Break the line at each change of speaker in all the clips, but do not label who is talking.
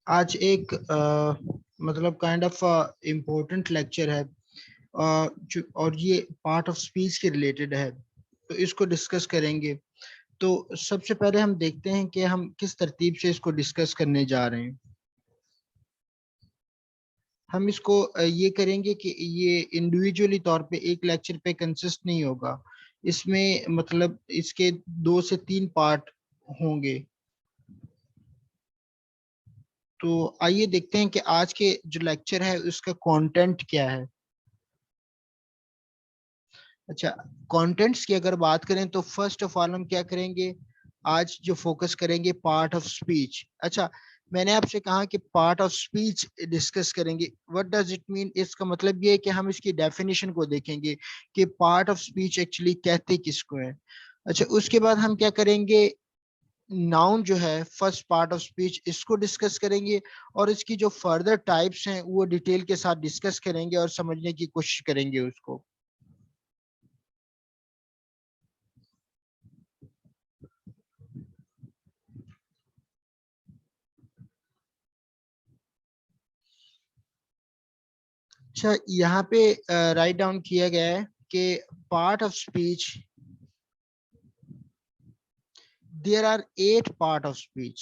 آج ایک مطلب کائنڈ آف امپورٹنٹ لیکچر ہے اور یہ پارٹ آف اسپیچ کے ریلیٹڈ ہے، تو اس کو ڈسکس کریں گے. تو سب سے پہلے ہم دیکھتے ہیں کہ ہم کس ترتیب سے اس کو ڈسکس کرنے جا رہے ہیں. ہم اس کو یہ کریں گے کہ یہ انڈیویجولی طور پہ ایک لیکچر پہ کنسسٹ نہیں ہوگا، اس میں مطلب اس کے 2 سے 3 پارٹ ہوں گے. تو آئیے دیکھتے ہیں کہ آج کے جو لیکچر ہے اس کا کانٹینٹ کیا ہے. اچھا، کانٹینٹس کی اگر بات کریں تو فرسٹ آف آل ہم کیا کریں گے، آج جو فوکس کریں گے پارٹ آف اسپیچ. اچھا، میں نے آپ سے کہا کہ پارٹ آف اسپیچ ڈسکس کریں گے. What does it mean? اس کا مطلب یہ ہے کہ ہم اس کی ڈیفینیشن کو دیکھیں گے کہ پارٹ آف اسپیچ ایکچولی کہتے کس کو ہے. اچھا، اس کے بعد ہم کیا کریں گے، ناؤن جو ہے فرسٹ پارٹ آف اسپیچ، اس کو ڈسکس کریں گے اور اس کی جو فردر ٹائپس ہیں وہ ڈیٹیل کے ساتھ ڈسکس کریں گے اور سمجھنے کی کوشش کریں گے اس کو. اچھا، یہاں پہ رائٹ ڈاؤن کیا گیا ہے کہ part of speech, there are 8 part of speech.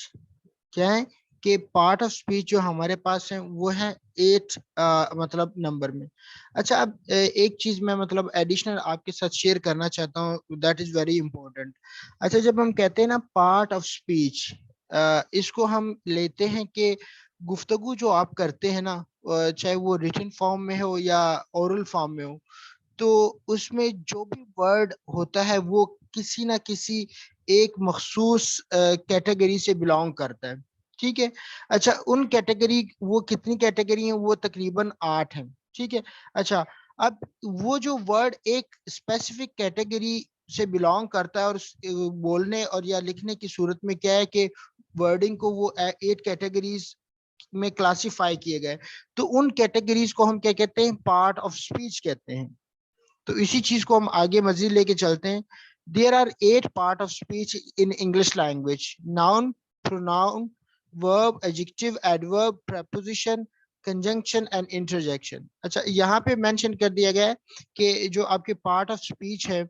کیا ہے کہ پارٹ آف اسپیچ جو ہمارے پاس ہیں وہ ہے 8 مطلب نمبر میں. اچھا، اب ایک چیز میں مطلب ایڈیشنل آپ کے ساتھ شیئر کرنا چاہتا ہوں، دیٹ از ویری امپورٹنٹ. اچھا، جب ہم کہتے ہیں نا پارٹ آف اسپیچ، اس کو ہم لیتے ہیں کہ گفتگو جو آپ کرتے ہیں نا، چاہے وہ ریٹن فارم میں ہو یا اورل فارم میں ہو، تو اس میں جو بھی ورڈ ہوتا ہے وہ کسی نہ کسی ایک مخصوص کیٹیگری سے بلانگ کرتا ہے. ٹھیک ہے. اچھا، ان کیٹیگری، وہ کتنی کیٹیگری ہیں؟ وہ تقریباً 8 ہیں. ٹھیک ہے. اچھا، اب وہ جو ورڈ ایک اسپیسیفک کیٹیگری سے بلانگ کرتا ہے اور بولنے اور یا لکھنے کی صورت میں کیا ہے کہ ورڈنگ کو وہ 8 کیٹیگریز میں کلاسیفائی کیے گئے، تو ان کیٹیگریز کو ہم کیا کہتے ہیں؟ پارٹ آف اسپیچ کہتے ہیں. تو اسی چیز کو ہم آگے مزید لے کے چلتے ہیں. There are 8 part of speech in English language: noun, pronoun, verb, adjective, adverb, preposition, conjunction and interjection. اچھا، یہاں پہ مینشن کر دیا گیا ہے کہ جو آپ کے پارٹ آف اسپیچ ہے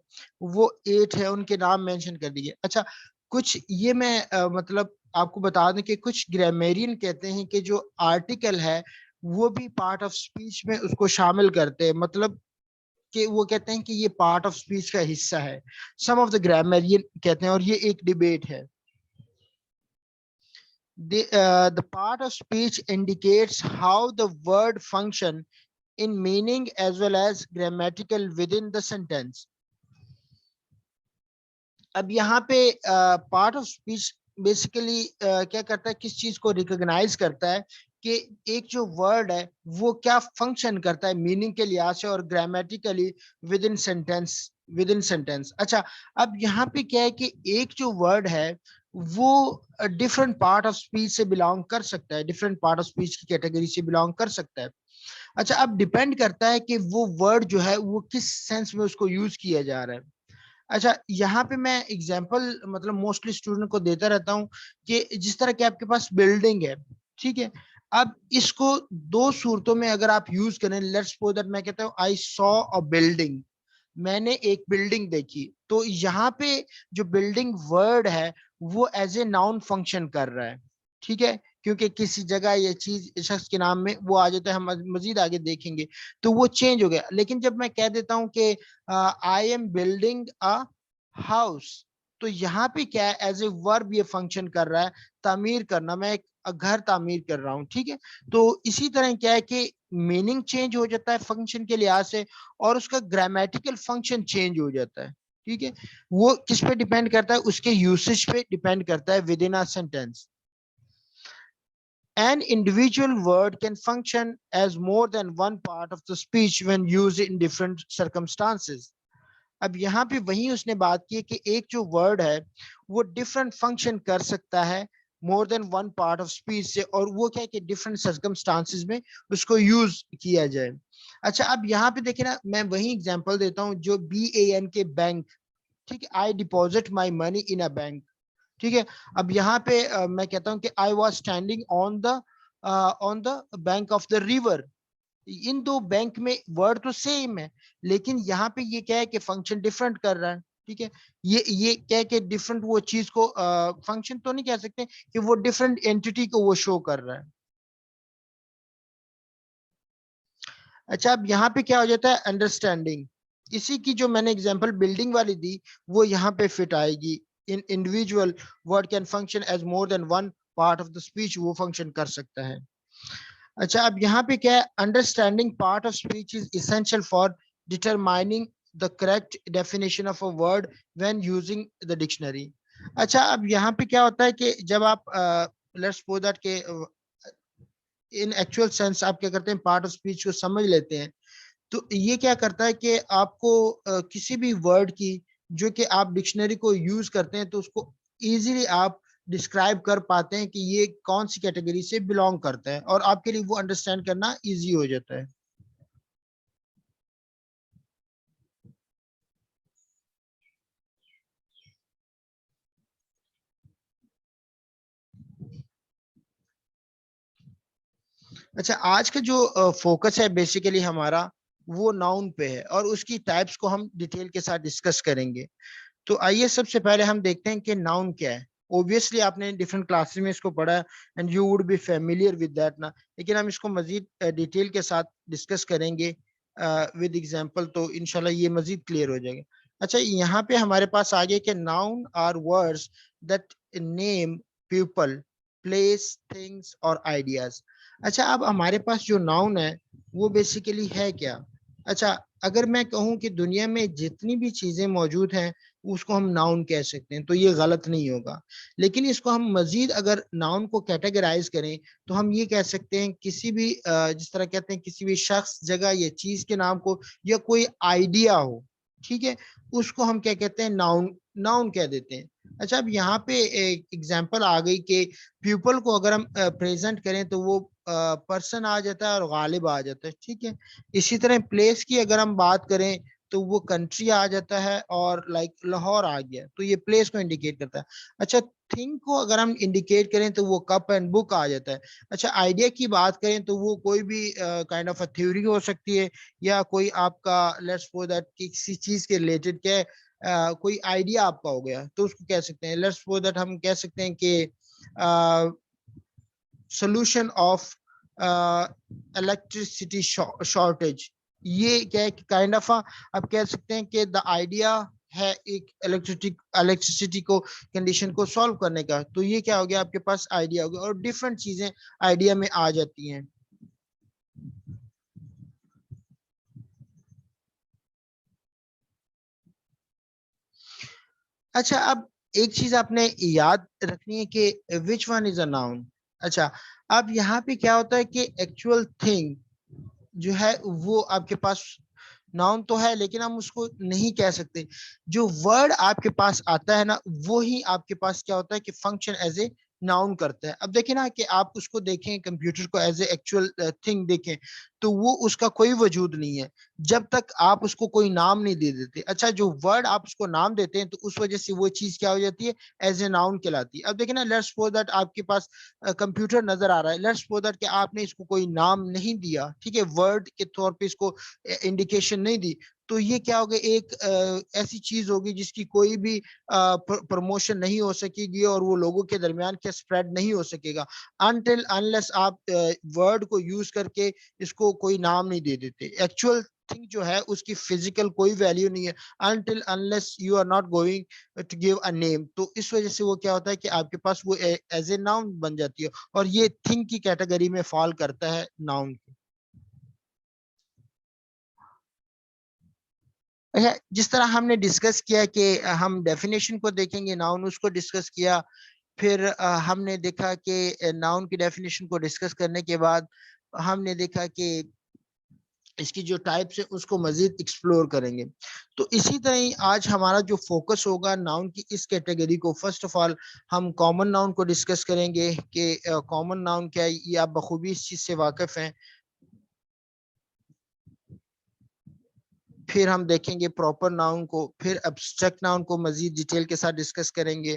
وہ 8 ہے، ان کے نام مینشن کر دیے. اچھا، کچھ یہ میں مطلب آپ کو بتا دیں کہ کچھ گرامیرین کہتے ہیں کہ جو آرٹیکل ہے وہ بھی پارٹ آف اسپیچ میں اس کو شامل کرتے ہیں، مطلب کہ وہ کہتے ہیں کہ یہ پارٹ آف اسپیچ کا حصہ ہے. سم آف دا گرامیرین کہتے ہیں، اور یہ ایک ڈیبیٹ ہے. The part of speech indicates how the word function in meaning as well as grammatical within the sentence. اب یہاں پہ پارٹ آف اسپیچ بیسیکلی کیا کرتا ہے، کس چیز کو ریکگنائز کرتا ہے کہ ایک جو ورڈ ہے وہ کیا فنکشن کرتا ہے میننگ کے لحاظ سے اور گرامیٹیکلی ود ان سینٹینس. اچھا، اب یہاں پہ کیا ہے کہ ایک جو ورڈ ہے وہ ڈفرنٹ پارٹ آف اسپیچ سے بلانگ کر سکتا ہے، ڈفرنٹ پارٹ آف اسپیچ کی کیٹیگری سے بلانگ کر سکتا ہے. اچھا، اب ڈیپینڈ کرتا ہے کہ وہ ورڈ جو ہے وہ کس سینس میں اس کو یوز کیا جا رہا ہے. اچھا، یہاں پہ میں اگزامپل مطلب موسٹلی اسٹوڈنٹ کو دیتا رہتا ہوں کہ جس طرح کہ آپ کے پاس بلڈنگ ہے، ٹھیک ہے، اب اس کو 2 صورتوں میں اگر آپ یوز کریں، لیٹس سپوز دیٹ میں کہتا ہوں آئی سو اے بلڈنگ، میں نے ایک بلڈنگ دیکھی، تو یہاں پہ جو بلڈنگ ورڈ ہے وہ ایز اے ناؤن فنکشن کر رہا ہے. ٹھیک ہے، کیونکہ کسی جگہ یہ چیز شخص کے نام میں وہ آ جاتا ہے، ہم مزید آگے دیکھیں گے تو وہ چینج ہو گیا. لیکن جب میں کہہ دیتا ہوں کہ I am building a house, تو یہاں پہ کیا ہے، ایز اے ورب یہ فنکشن کر رہا ہے، تعمیر کرنا، میں ایک گھر تعمیر کر رہا ہوں. ٹھیک ہے، تو اسی طرح کیا ہے کہ میننگ چینج ہو جاتا ہے فنکشن کے لحاظ سے اور اس کا گرامیٹیکل فنکشن چینج ہو جاتا ہے. ٹھیک ہے، وہ کس پہ ڈیپینڈ کرتا ہے؟ اس کے یوسیج پہ ڈیپینڈ کرتا ہے with in a sentence. An individual word can function as more than one part of the speech when used in different circumstances. اب یہاں پہ وہیں اس نے بات کی کہ ایک جو ورڈ ہے وہ ڈفرنٹ فنکشن کر سکتا ہے مور than one part of speech سے، اور وہ کیا ہے کہ ڈفرنٹ سرکمسٹانسز میں اس کو یوز کیا جائے. اچھا، اب یہاں پہ دیکھیں نا، میں وہی اگزامپل دیتا ہوں جو BAN کے بینک. ٹھیک ہے، آئی deposit my money in a bank. ٹھیک ہے. اب یہاں پہ میں کہتا ہوں کہ I was standing on the bank of the river. ان دو بینک میں ورڈ تو سیم ہے, لیکن یہاں پہ یہ کیا ہے کہ فنکشن ڈفرنٹ کر رہا ہے. ٹھیک ہے, یہ کیا ہے کہ ڈفرنٹ وہ چیز کو فنکشن تو نہیں کہہ سکتے کہ وہ ڈفرنٹ اینٹی کو وہ شو کر رہا ہے. اچھا, اب یہاں پہ کیا ہو جاتا ہے انڈرسٹینڈنگ. اسی کی جو میں نے اگزامپل بلڈنگ والی دی وہ یہاں پہ فٹ آئے گی. An individual word can function as more than one part of the speech, وہ فنکشن کر سکتا ہے. اچھا, اب یہاں پہ کیا ہے understanding part of speech is essential for determining the correct definition of a word when using the dictionary. اچھا, اب یہاں پہ کیا ہوتا ہے کہ جب آپ let's suppose that کہ in actual sense آپ کیا کرتے ہیں پارٹ آف اسپیچ کو سمجھ لیتے ہیں, تو یہ کیا کرتا ہے کہ آپ کو کسی بھی ورڈ کی جو کہ آپ ڈکشنری کو یوز کرتے ہیں تو اس کو ایزیلی آپ ڈسکرائب کر پاتے ہیں کہ یہ کون سی کیٹیگری سے بلونگ کرتا ہے, اور آپ کے لیے وہ انڈرسٹینڈ کرنا ایزی ہو جاتا ہے. اچھا, آج کا جو فوکس ہے بیسیکلی ہمارا وہ ناؤن پہ ہے, اور اس کی ٹائپس کو ہم ڈیٹیل کے ساتھ ڈسکس کریں گے. تو آئیے سب سے پہلے ہم دیکھتے ہیں کہ ناؤن کیا ہے. اوبیسلی آپ نے ڈفرنٹ کلاسز میں اس کو پڑھا ہے and you would be familiar with that نا, لیکن ہم اس کو مزید ڈیٹیل کے ساتھ ڈسکس کریں گے ود ایگزامپل, تو انشاءاللہ یہ مزید کلیئر ہو جائے گا. اچھا, یہاں پہ ہمارے پاس آگے کہ nouns are words that name people, places, things اور آئیڈیاز. اچھا, اب ہمارے پاس جو ناؤن ہے وہ بیسیکلی ہے کیا. اچھا, اگر میں کہوں کہ دنیا میں جتنی بھی چیزیں موجود ہیں اس کو ہم ناؤن کہہ سکتے ہیں تو یہ غلط نہیں ہوگا, لیکن اس کو ہم مزید اگر ناؤن کو کیٹیگرائز کریں تو ہم یہ کہہ سکتے ہیں کسی بھی جس طرح کہتے ہیں کسی بھی شخص, جگہ یا چیز کے نام کو, یا کوئی آئیڈیا ہو, ٹھیک ہے, اس کو ہم کیا کہتے ہیں ناؤن کہہ دیتے ہیں. اچھا, اب یہاں پہ ایک ایگزامپل آ گئی کہ پیپل کو اگر ہم پریزنٹ کریں تو وہ پرسن آ جاتا ہے اور غالب آ جاتا ہے. ٹھیک ہے, اسی طرح پلیس کی اگر ہم بات کریں تو وہ کنٹری آ جاتا ہے, اور لائک لاہور آ گیا تو یہ پلیس کو انڈیکیٹ کرتا ہے. اچھا, تھنگ کو اگر ہم انڈیکیٹ کریں تو وہ کپ اینڈ بک آ جاتا ہے. اچھا, آئیڈیا کی بات کریں تو وہ کوئی بھی کائنڈ آف اے تھیوری ہو سکتی ہے, یا کوئی آپ کا لیٹس سپوز دیٹ کسی چیز کے ریلیٹڈ کیا کوئی آئیڈیا آپ کا ہو گیا تو اس کو کہہ سکتے ہیں. لیٹس سپوز دیٹ ہم کہہ سکتے ہیں کہ سولوشن آف الیکٹریسٹی شارٹیج, یہ کیا ہے کائنڈ آف آپ کہہ سکتے ہیں کہ دا آئیڈیا ہے ایک الیکٹریسٹی کو کنڈیشن کو سالو کرنے کا, تو یہ کیا ہو گیا آپ کے پاس آئیڈیا ہو گیا, اور ڈفرنٹ چیزیں آئیڈیا میں آ جاتی ہیں. اچھا, اب ایک چیز آپ نے یاد رکھنی ہے کہ which one is a noun. اچھا, اب یہاں پہ کیا ہوتا ہے کہ ایکچوئل تھنگ جو ہے وہ آپ کے پاس ناؤن تو ہے, لیکن ہم اس کو نہیں کہہ سکتے. جو ورڈ آپ کے پاس آتا ہے نا وہی آپ کے پاس کیا ہوتا ہے کہ فنکشن ایز اے ناؤن کرتا ہے. اب دیکھیں نا کہ آپ اس کو دیکھیں کمپیوٹر کو ایز اے ایکچوئل تھنگ دیکھیں تو وہ اس کا کوئی وجود نہیں ہے جب تک آپ اس کو کوئی نام نہیں دے دیتے. اچھا, جو ورڈ آپ اس کو نام دیتے ہیں تو اس وجہ سے وہ چیز کیا ہو جاتی ہے ایز اے ناؤن کہلاتی ہے. اب دیکھیں نا, لیٹس سپوز دیٹ آپ کے پاس کمپیوٹر نظر آ رہا ہے, لیٹس سپوز دیٹ کہ آپ نے اس کو کوئی نام نہیں دیا, ٹھیک ہے, ورڈ کے طور پہ اس کو انڈیکیشن نہیں دی, تو یہ کیا ہوگا ایک ایسی چیز ہوگی جس کی کوئی بھی پروموشن نہیں ہو سکے گی, اور وہ لوگوں کے درمیان کیا اسپریڈ نہیں ہو سکے گا انٹل انلیس آپ ورڈ کو یوز کر کے اس کو کوئی نام نہیں دے دیتے. ایکچوئل تھنگ جو ہے اس کی فزیکل کوئی ویلیو نہیں ہے until unless you are not going to give a name, تو اس وجہ سے وہ کیا ہوتا ہے کہ آپ کے پاس وہ ایز اے ناؤن بن جاتی ہے, اور یہ تھنگ کی کیٹیگری میں فال کرتا ہے ناؤن کی. جس طرح ہم نے ڈسکس کیا کہ ہم ڈیفینیشن کو دیکھیں گے, ناؤن اس کو ڈسکس کیا, پھر ہم نے دیکھا کہ ناؤن کی ڈیفینیشن کو ڈسکس کرنے کے بعد ہم نے دیکھا کہ اس کی جو ٹائپس ہیں اس کو مزید ایکسپلور کریں گے. تو اسی طرح آج ہمارا جو فوکس ہوگا ناؤن کی اس کیٹیگری کو, فرسٹ آف آل ہم کامن ناؤن کو ڈسکس کریں گے کہ کامن ناؤن کیا ہے, یہ آپ بخوبی اس چیز سے واقف ہیں. پھر ہم دیکھیں گے پراپر ناؤن کو, پھر ابسٹریکٹ ناؤن کو مزید ڈیٹیل کے ساتھ ڈسکس کریں گے,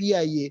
PIA,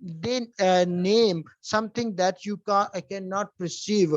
they name something that you cannot perceive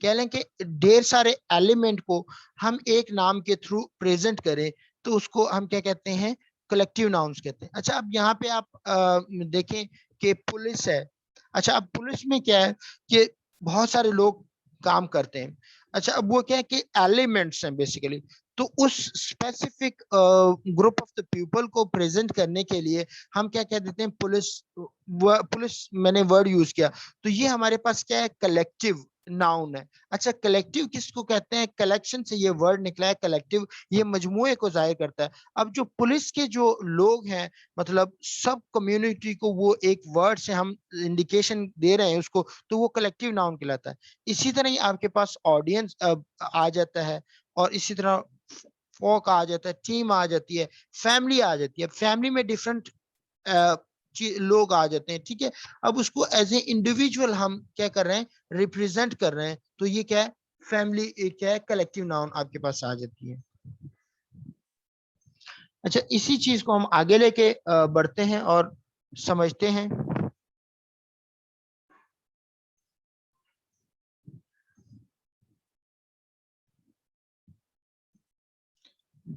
کہہ لیں کہ ڈھیر سارے ایلیمنٹ کو ہم ایک نام کے تھرو پریزنٹ کریں تو اس کو ہم کیا کہتے ہیں؟ کلیکٹیو ناؤنس کہتے ہیں. اچھا اب یہاں پہ آپ دیکھیں کہ پولیس ہے. اچھا اب پولیس میں کیا ہے کہ بہت سارے لوگ کام کرتے ہیں. اچھا اب وہ کیا ہے کہ ایلیمنٹس ہیں بیسیکلی. تو اس specific group of the people کو پریزنٹ کرنے کے لیے ہم کیا کہہ دیتے ہیں؟ پولیس میں نے ورڈ یوز کیا تو یہ ہمارے پاس کیا ہے؟ کلیکٹیو ناؤن ہے. اچھا کلیکٹیو کس کو کہتے ہیں؟ کلیکشن سے یہ ورڈ نکلا ہے کلیکٹیو. یہ مجموعے کو ظاہر کرتا ہے. اب جو پولیس کے جو لوگ ہیں مطلب سب کمیونٹی کو وہ ایک ورڈ سے ہم انڈیکیشن دے رہے ہیں اس کو تو وہ کلیکٹیو ناؤن کہلاتا ہے. اسی طرح ہی آپ کے پاس آڈینس آ جاتا ہے اور اسی طرح فوک آ جاتا ہے, ٹیم آ جاتی ہے, فیملی آ جاتی ہے. فیملی میں ڈفرنٹ لوگ آ جاتے ہیں. ٹھیک ہے اب اس کو ایز اے انڈیویجول ہم کیا کر رہے ہیں؟ ریپرزینٹ کر رہے ہیں. تو یہ کیا ہے؟ فیملی کیا ہے؟ کلیکٹیو ناؤن آپ کے پاس آ جاتی ہے. اچھا اسی چیز کو ہم آگے لے کے بڑھتے ہیں اور سمجھتے ہیں.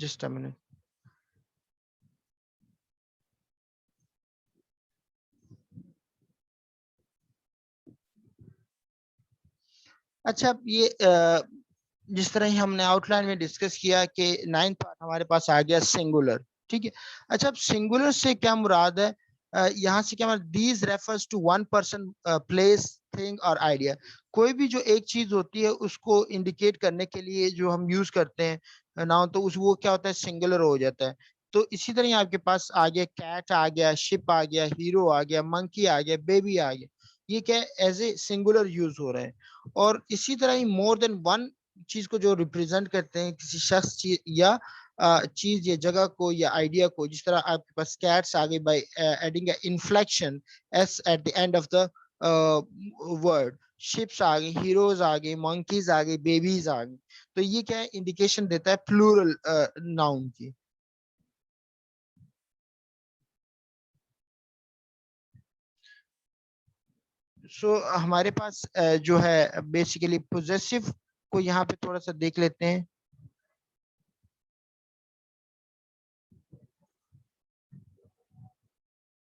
Just a minute. اچھا یہ جس طرح ہی ہم نے آؤٹ لائن میں ڈسکس کیا کہ 9th پارٹ ہمارے پاس آ گیا سنگولر. ٹھیک ہے اچھا اب سنگولر سے کیا مراد ہے؟ یہاں سے کیا مراد؟ These refers to one person, place, thing اور آئیڈیا. کوئی بھی جو ایک چیز ہوتی ہے اس کو انڈیکیٹ کرنے کے لیے جو ہم یوز کرتے ہیں ناؤن تو وہ کیا ہوتا ہے؟ سنگولر ہو جاتا ہے. تو اسی طرح آپ کے پاس آ گیا کیٹ آ گیا, شپ آ گیا, ہیرو آ گیا, منکی آ گیا, بیبی آ گیا. یہ کیا ایز اے سنگولر یوز ہو رہے ہیں. اور اسی طرح ہی مور دین ون چیز کو جو ریپرزینٹ کرتے ہیں کسی شخص یا چیز یا جگہ کو یا آئیڈیا کو. جس طرح آپ کے پاس کیٹس آ گئی by adding inflection S at the end of the word, ships آ گئی, ہیروز آ گئی, منکیز آ گئی, بیبیز آ گئی. تو یہ کیا ہے؟ انڈیکیشن دیتا ہے پلورل ناؤن کی. سو ہمارے پاس جو ہے بیسیکلی پوزیسو کو یہاں پہ تھوڑا سا دیکھ لیتے ہیں.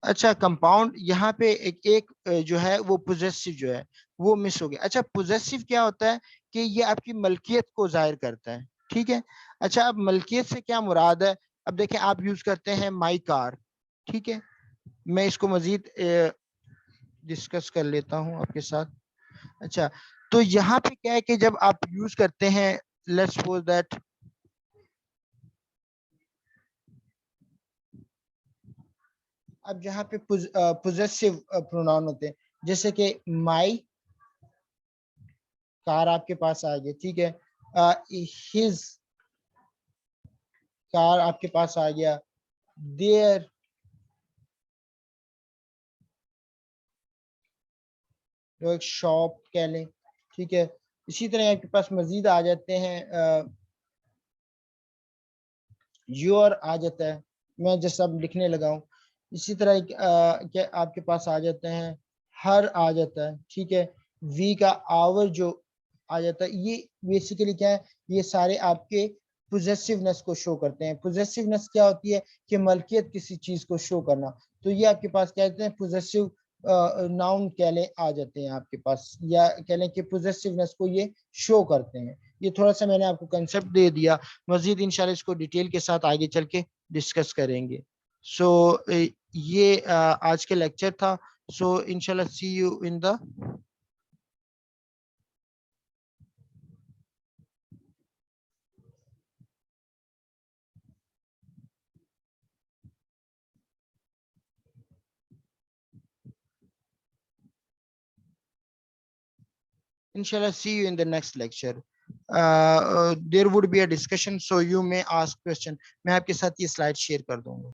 اچھا کمپاؤنڈ یہاں پہ ایک جو ہے وہ پوزیسو جو ہے وہ مس ہو گیا. اچھا پوزیسو کیا ہوتا ہے کہ یہ آپ کی ملکیت کو ظاہر کرتا ہے. ٹھیک ہے اچھا اب ملکیت سے کیا مراد ہے؟ اب دیکھیں آپ یوز کرتے ہیں مائی کار. ٹھیک ہے میں اس کو مزید ڈسکس کر لیتا ہوں آپ کے ساتھ. اچھا تو یہاں پہ کیا ہے کہ جب آپ یوز کرتے ہیں لیٹس سپوز دیٹ اب جہاں پہ پوزیسو پروناؤن ہوتے ہیں جیسے کہ مائی کار آپ کے پاس آ گیا. ٹھیک ہے ہز کار آپ کے پاس آ گیا, دیئر جو ایک شاپ کہہ لیں. ٹھیک ہے اسی طرح آپ کے پاس مزید آ جاتے ہیں یور آ جاتا ہے, میں جیسا اب لکھنے لگا ہوں. اسی طرح کیا آپ کے پاس آ جاتے ہیں ہر آ جاتا ہے. ٹھیک ہے وی کا آور جو آ جاتا ہے. یہ بیسیکلی کیا ہے؟ یہ سارے آپ کے پوزیسونیس کو شو کرتے ہیں. پوزیسونیس کیا ہوتی ہے؟ کہ ملکیت کسی چیز کو شو کرنا. تو یہ آپ کے پاس کہتے ہیں پوزیسو ناؤن کہہ لیں آ جاتے ہیں آپ کے پاس, یا کہہ لیں کہ پوزیسونیس کو یہ شو کرتے ہیں. یہ تھوڑا سا میں نے آپ کو کنسپٹ دے دیا, مزید انشاءاللہ اس کو ڈیٹیل کے ساتھ آگے چل کے ڈسکس کریں گے. سو یہ آج کے لیکچر تھا. سو انشاءاللہ see you in the inshallah see you in the next lecture. There would be a discussion so you may ask question. میں آپ کے ساتھ یہ سلائڈ شیئر کر دوں گا.